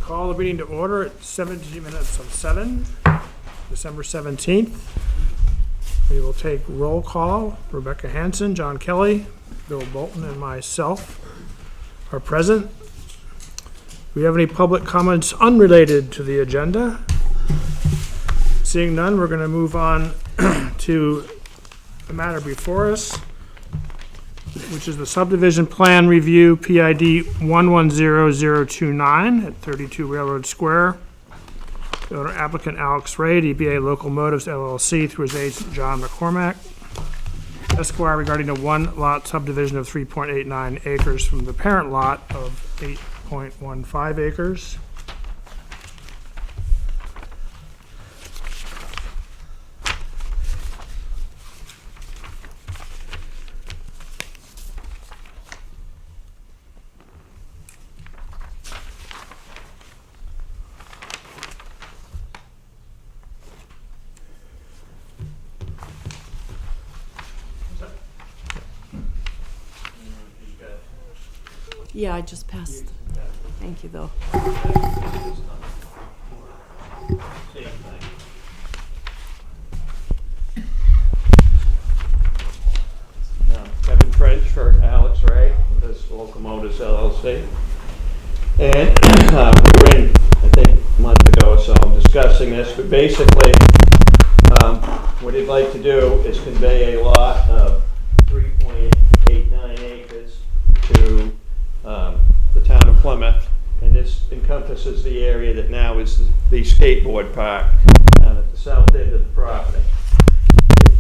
Call the meeting to order at 17 minutes of 7, December 17th. We will take roll call. Rebecca Hanson, John Kelly, Bill Bolton, and myself are present. Do we have any public comments unrelated to the agenda? Seeing none, we're going to move on to the matter before us, which is the subdivision plan review, PID 110029 at 32 Railroad Square. The owner applicant Alex Ray, DBA Local Motives LLC, through his agent John McCormack, Esquire, regarding a one-lot subdivision of 3.89 acres from the parent lot of 8.15 acres. Yeah, I just passed. Thank you, though. Kevin French for Alex Ray, this Local Motors LLC. And we were in, I think, a month ago or so discussing this, but basically what he'd like to do is convey a lot of 3.89 acres to the town of Plymouth, and this encompasses the area that now is the skateboard park down at the south end of the property.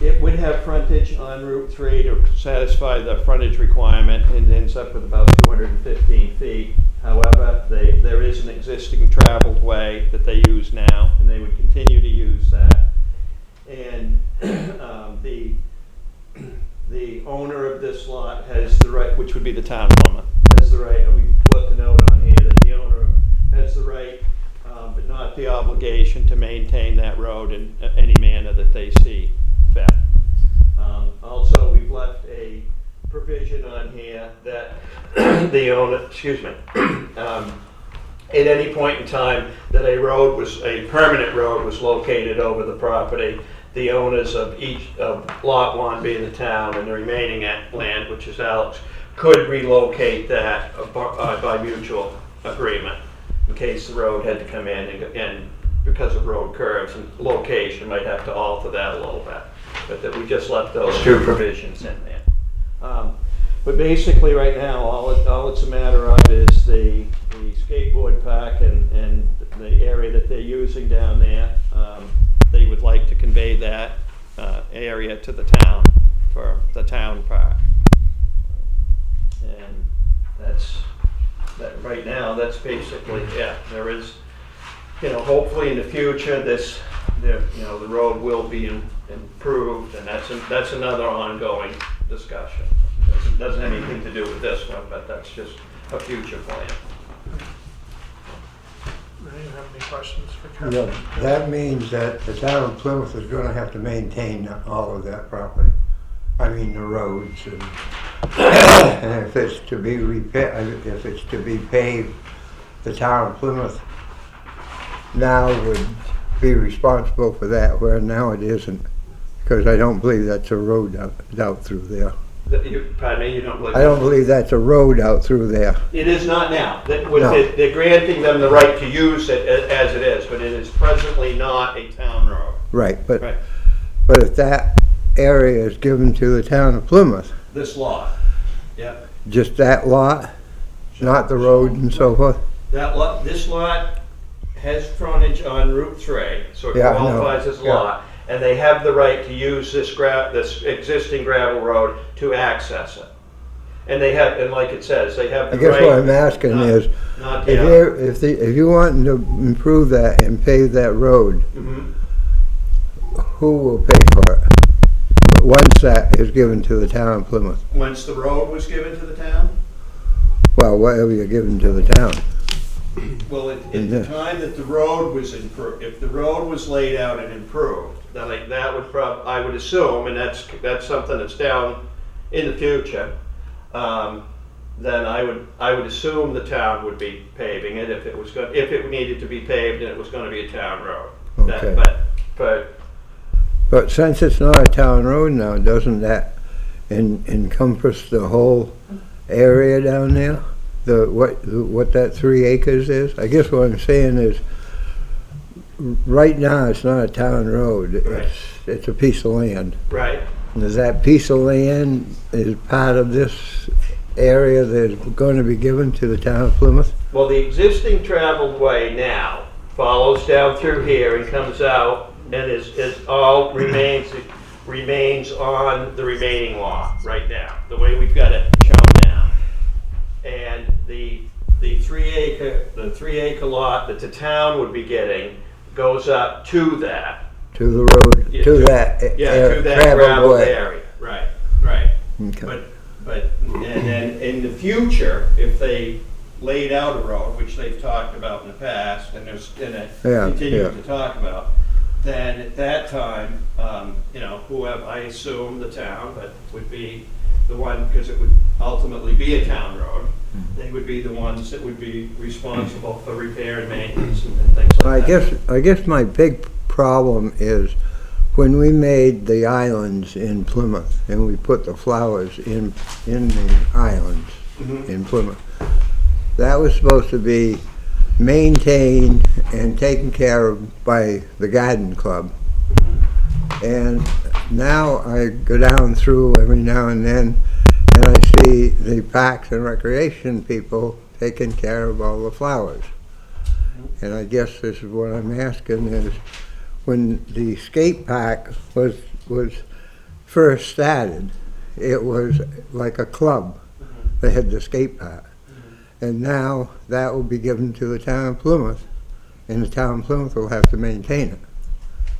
It would have frontage on Route 3 to satisfy the frontage requirement, and ends up with about 215 feet. However, there is an existing traveled way that they use now, and they would continue to use that. And the owner of this lot has the right, which would be the town of Plymouth, has the right, and we put the note on here that the owner has the right, but not the obligation to maintain that road in any manner that they see fit. Also, we've left a provision on here that the owner, at any point in time that a permanent road was located over the property, the owners of each of lot 1 being the town and the remaining land, which is Alex, could relocate that by mutual agreement in case the road had to come in and because of road curves and location might have to alter that a little bit. But that we just left those two provisions in there. But basically right now all it's a matter of is the skateboard park and the area that they're using down there. They would like to convey that area to the town for the town park. And right now, that's basically, there is, hopefully in the future, the road will be improved, and that's another ongoing discussion. It doesn't have anything to do with this one, but that's just a future plan. Do you have any questions for Kevin? Yeah, that means that the town of Plymouth is going to have to maintain all of that property. I mean the roads and if it's to be if it's to be paved, the town of Plymouth now would be responsible for that, where now it isn't, because I don't believe that's a road out through there. Pardon me, you don't believe? I don't believe that's a road out through there. It is not now. No. They're granting them the right to use it as it is, but it is presently not a town road. Right, but Right. but if that area is given to the town of Plymouth, This lot. Yeah. just that lot, not the road and so forth. This lot has frontage on Route 3, so it Yeah, I know. qualifies as a Yeah. lot. And they have the right to use this existing gravel road to access it. And they have, and like it says, they have I the guess right. what I'm asking is, Not if you want to improve that and pave that road, Mhm. who will pay for it? Once that is given to the town of Plymouth, Once the road was given to the town? well, whatever you're giving to the town. Well, at the time that the road was improved, if the road was laid out and improved, then that would I would assume, and that's something that's down in the future, then I would assume the town would be paving it if it needed to be paved and it was gonna be a town road. Okay. But But since it's not a town road now, doesn't that encompass the whole area down there? What that 3 acres is? I guess what I'm saying is, right now, it's not a town road. Right. It's a piece of land. right, And is that piece of land is part of this area that's going to be given to the town of Plymouth? well, the existing traveled way now follows down through here and comes out and is all remains on the remaining lot right now, the way we've got it shown now. And the 3 acre lot that the town would be getting goes up to that. To the road, Yeah, to that Yeah, to that traveled gravel way? area, right. Okay. But, and then in the future, if they laid out a road, which they've talked about in the past, and continue yeah. to talk about, then at that time, whoever, I assume the town, but would be the one, because it would ultimately be a town road, they would be the ones that would be responsible for repair and maintenance and things like that. I guess my big problem is when we made the islands in Plymouth and we put the flowers in the islands Mhm. in Plymouth, that was supposed to be maintained and taken care of by the garden club. And now I go down through every now and then and I see the parks and recreation people taking care of all the flowers. And I guess this is what I'm asking is, when the skate park was first started, it was like a club. They had the skate park. And now that will be given to the town of Plymouth, and the town of Plymouth will have to maintain it.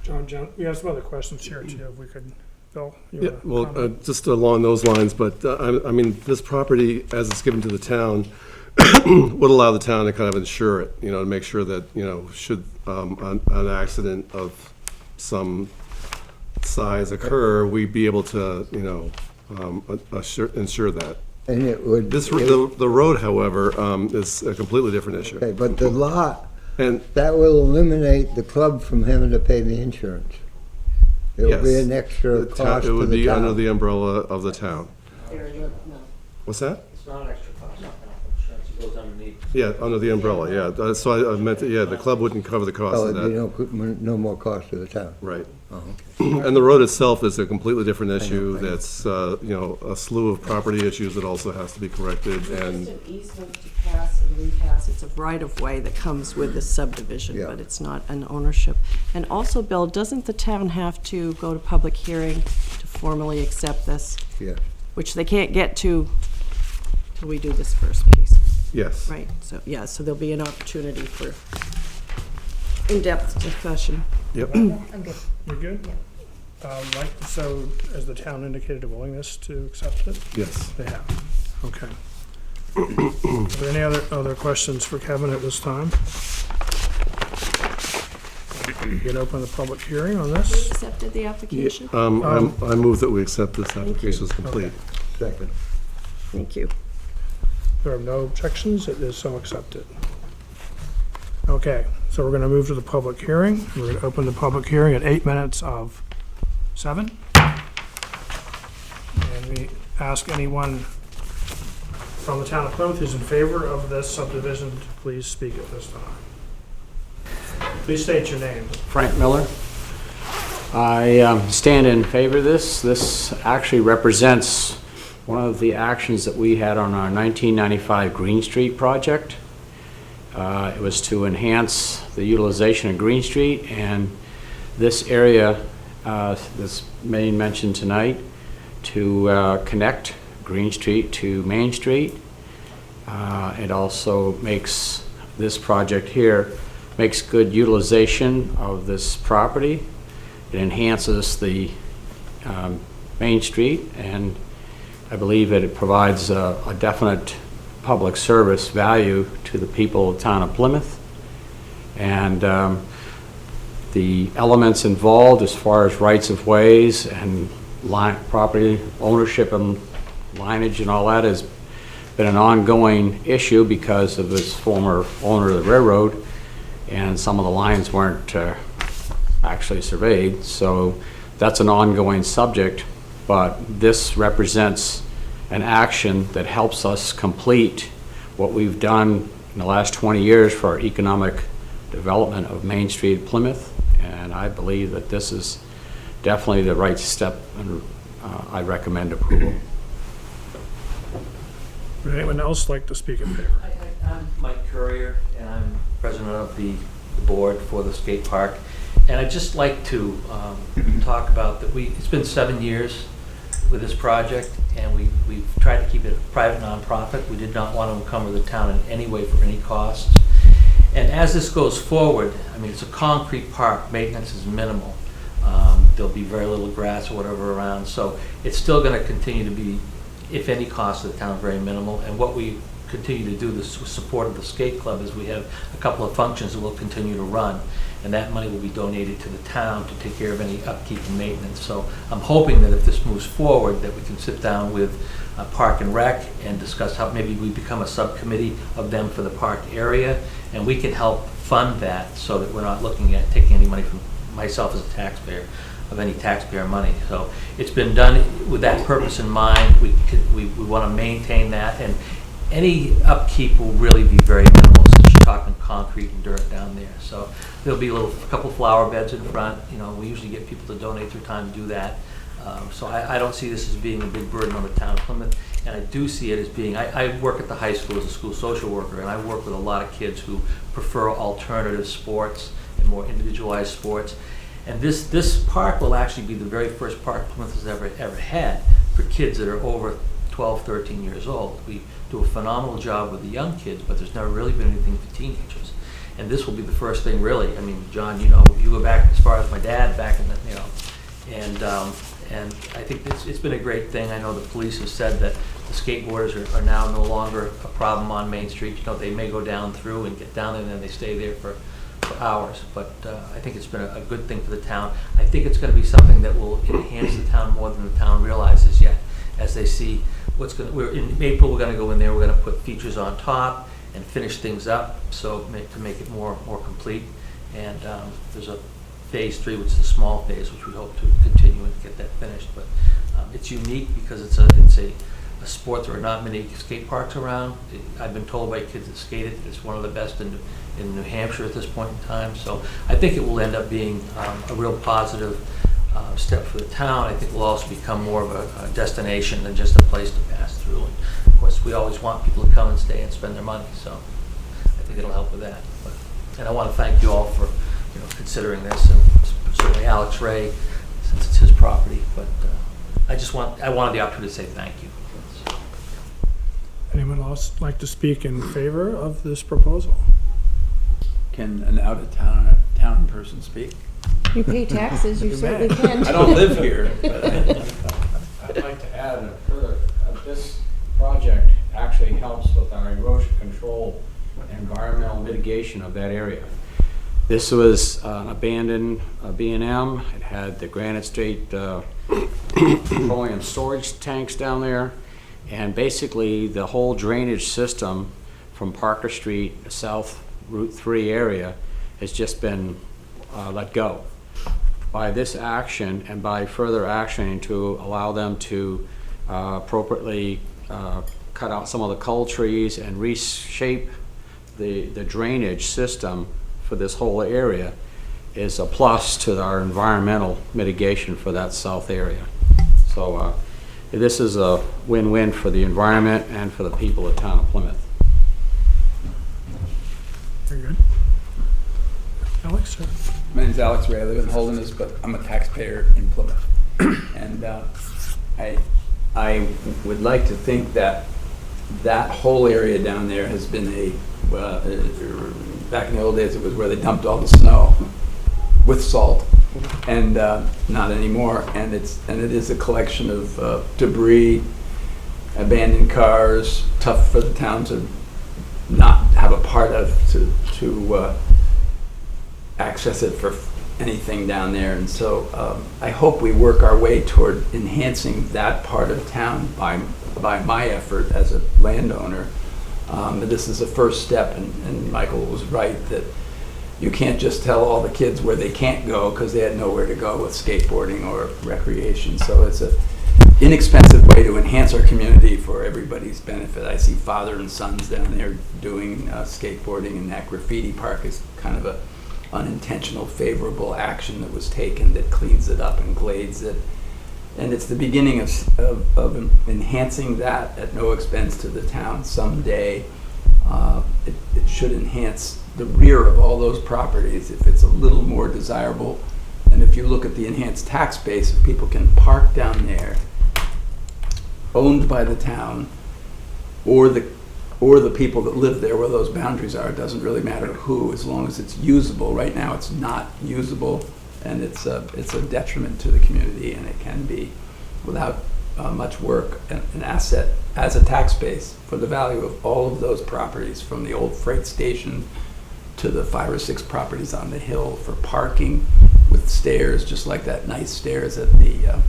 John, we have some other questions here too, if we could, Bill? you Yeah, wanna well, comment? just along those lines, but I mean, this property, as it's given to the town, would allow the town to kind of insure it, to make sure that, should an accident of some size occur, we'd be able to, insure that. And it would. The road, however, is a completely different issue. Okay, but the lot, And that will eliminate the club from having to pay the insurance. It'll be Yes. an extra the cost town- to it would the be under town. the umbrella of the town. What's that? It's not an extra cost, insurance, it goes underneath. Yeah, under the umbrella, yeah. So I meant, the club wouldn't cover the cost Oh, of it'd that. be no more cost to the town. Right. Oh, okay. And the road itself is a completely different issue. I know. That's, a slew of property issues that also has to be corrected. It's And just an easement to pass and repass. It's a right-of-way that comes with the subdivision, Yeah. but it's not an ownership. And also, Bill, doesn't the town have to go to public hearing to formally accept this? Yes. Which they can't get to till we do this first piece, yes. right? So, yeah, so there'll be an opportunity for in-depth discussion. Yep. You're good? Right, so has the town indicated a willingness to accept it? Yes. They have, okay. Are there any other questions for Kevin at this time? You can open the public hearing on We this. accepted the application? I move that we accept this application as complete. Second. Thank you. There are no objections, it is so accepted. Okay, so we're gonna move to the public hearing. We're gonna open the public hearing at 8 minutes of 7. And we ask anyone from the town of Plymouth who's in favor of this subdivision to please speak at this time. Please state your name. Frank Miller. I stand in favor of this. This actually represents one of the actions that we had on our 1995 Green Street project. It was to enhance the utilization of Green Street, and this area that's being mentioned tonight to connect Green Street to Main Street. It also makes this project here makes good utilization of this property. It enhances the Main Street, and I believe that it provides a definite public service value to the people of the town of Plymouth. And the elements involved as far as rights of ways and property ownership and lineage and all that is been an ongoing issue because of this former owner of the railroad, and some of the lines weren't actually surveyed. So that's an ongoing subject, but this represents an action that helps us complete what we've done in the last 20 years for our economic development of Main Street, Plymouth, and I believe that this is definitely the right step, and I recommend approval. Would anyone else like to speak in favor? I'm Mike Courier, and I'm president of the board for the skate park. And I'd just like to talk about that it's been 7 years with this project, and we've tried to keep it a private nonprofit. We did not want to encumber the town in any way for any costs. And as this goes forward, I mean, it's a concrete park, maintenance is minimal. There'll be very little grass or whatever around, so it's still going to continue to be, if any cost to the town, very minimal. And what we continue to do, this with support of the skate club, is we have a couple of functions that we'll continue to run, and that money will be donated to the town to take care of any upkeep and maintenance. So I'm hoping that if this moves forward, that we can sit down with Park and Rec and discuss how maybe we become a subcommittee of them for the park area, and we can help fund that so that we're not looking at taking any money from myself as a taxpayer, of any taxpayer money. So it's been done with that purpose in mind. We want to maintain that, and any upkeep will really be very minimal, since you're talking concrete and dirt down there. So there'll be a couple flower beds in front. You know, we usually get people to donate their time to do that. So I don't see this as being a big burden on the town of Plymouth, and I do see it as being, I work at the high school as a school social worker, and I work with a lot of kids who prefer alternative sports and more individualized sports. And this park will actually be the very first park Plymouth has ever had for kids that are over 12, 13 years old. We do a phenomenal job with the young kids, but there's never really been anything for teenagers. And this will be the first thing, really. I mean, John, you know, you go back as far as my dad back in the, you know, and I think it's been a great thing. I know the police have said that the skateboarders are now no longer a problem on Main Street. You know, they may go down through and get down there, and then they stay there for hours. But I think it's been a good thing for the town. I think it's going to be something that will enhance the town more than the town realizes yet, as they see what's going to, in April, we're going to go in there, we're going to put features on top and finish things up, so to make it more complete. And there's a phase 3, which is a small phase, which we hope to continue and get that finished. But it's unique because it's a sport. There are not many skate parks around. I've been told by kids that skate it, it's one of the best in New Hampshire at this point in time. So I think it will end up being a real positive step for the town. I think we'll also become more of a destination than just a place to pass through. And of course, we always want people to come and stay and spend their money, so I think it'll help with that. And I want to thank you all for considering this, and certainly Alex Ray, since it's his property. But I wanted the opportunity to say thank you. Anyone else like to speak in favor of this proposal? Can an out-of-town person speak? You pay taxes, you certainly can. I don't live here, but I'd like to add further, this project actually helps with our erosion control and environmental mitigation of that area. This was an abandoned B&M. It had the Granite State petroleum storage tanks down there, and basically the whole drainage system from Parker Street, South Route 3 area has just been let go. By this action and by further action to allow them to appropriately cut out some of the cull trees and reshape the drainage system for this whole area is a plus to our environmental mitigation for that south area. So this is a win-win for the environment and for the people of town of Plymouth. Very good. Alex, sir? my name's Alex Ray. I live in Holderness, but I'm a taxpayer in Plymouth. And I would like to think that that whole area down there has been back in the old days, it was where they dumped all the snow with salt, and not anymore. And it is a collection of debris, abandoned cars, tough for the town to not have a part of, to access it for anything down there. And so I hope we work our way toward enhancing that part of town by by my effort as a landowner. This is a first step, and Michael was right that you can't just tell all the kids where they can't go because they had nowhere to go with skateboarding or recreation. So it's an inexpensive way to enhance our community for everybody's benefit. I see father and sons down there doing skateboarding, and that graffiti park is kind of a unintentional favorable action that was taken that cleans it up and glades it. And it's the beginning of enhancing that at no expense to the town someday. It should enhance the rear of all those properties if it's a little more desirable. And if you look at the enhanced tax base, if people can park down there, owned by the town, or the people that live there where those boundaries are, it doesn't really matter who, as long as it's usable. Right now, it's not usable, and it's a detriment to the community, and it can be, without much work, an asset as a tax base for the value of all of those properties, from the old freight station to the 5 or 6 properties on the hill for parking with stairs, just like that nice stairs at the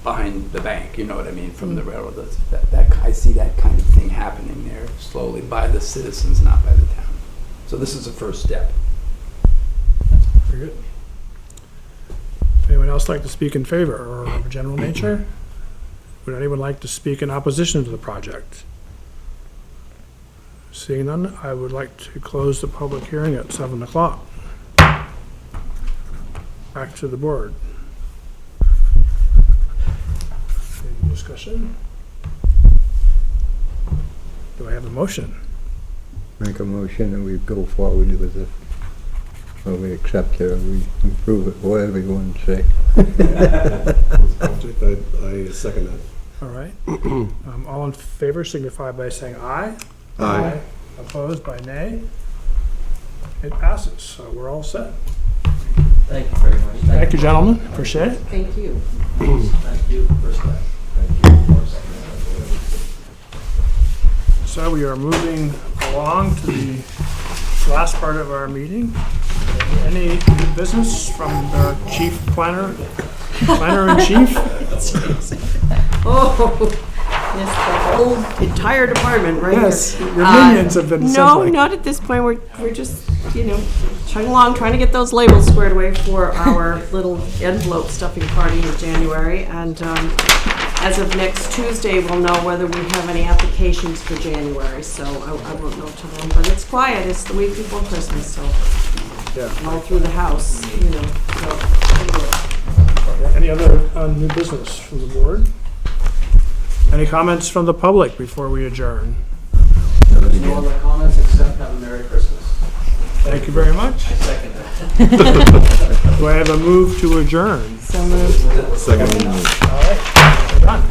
behind the bank, you know what I mean, from the railroad. I see that kind of thing happening there slowly by the citizens, not by the town. So this is the first step. Very good. Anyone else like to speak in favor or of a general nature? Would anyone like to speak in opposition to the project? Seeing none, I would like to close the public hearing at 7 o'clock. Back to the board. Any discussion? Do I have a motion? Make a motion and we go forward with it. Or we accept it, or we improve it, whatever you want to say. I second that. All right. All in favor signify by saying aye. Aye. Opposed by nay. It passes, so we're all set. Thank you very much. Thank you, gentlemen. Appreciate it. Thank you. Thank you. First time. So we are moving along to the last part of our meeting. Any new business from our chief planner in chief? Oh, yes, the whole entire department right here. Yes, your minions have been No, simply. not at this point. We're just, chugging along, trying to get those labels squared away for our little envelope stuffing party in January. And as of next Tuesday, we'll know whether we have any applications for January. So I won't know till then. But it's quiet. It's the week before Christmas, so Yeah. all through the house, So, Any other new business from the board? Any comments from the public before we adjourn? No other comments except have a Merry Christmas. Thank you very much. I second that. Do I have a move to adjourn? so moved. Second. All right, done.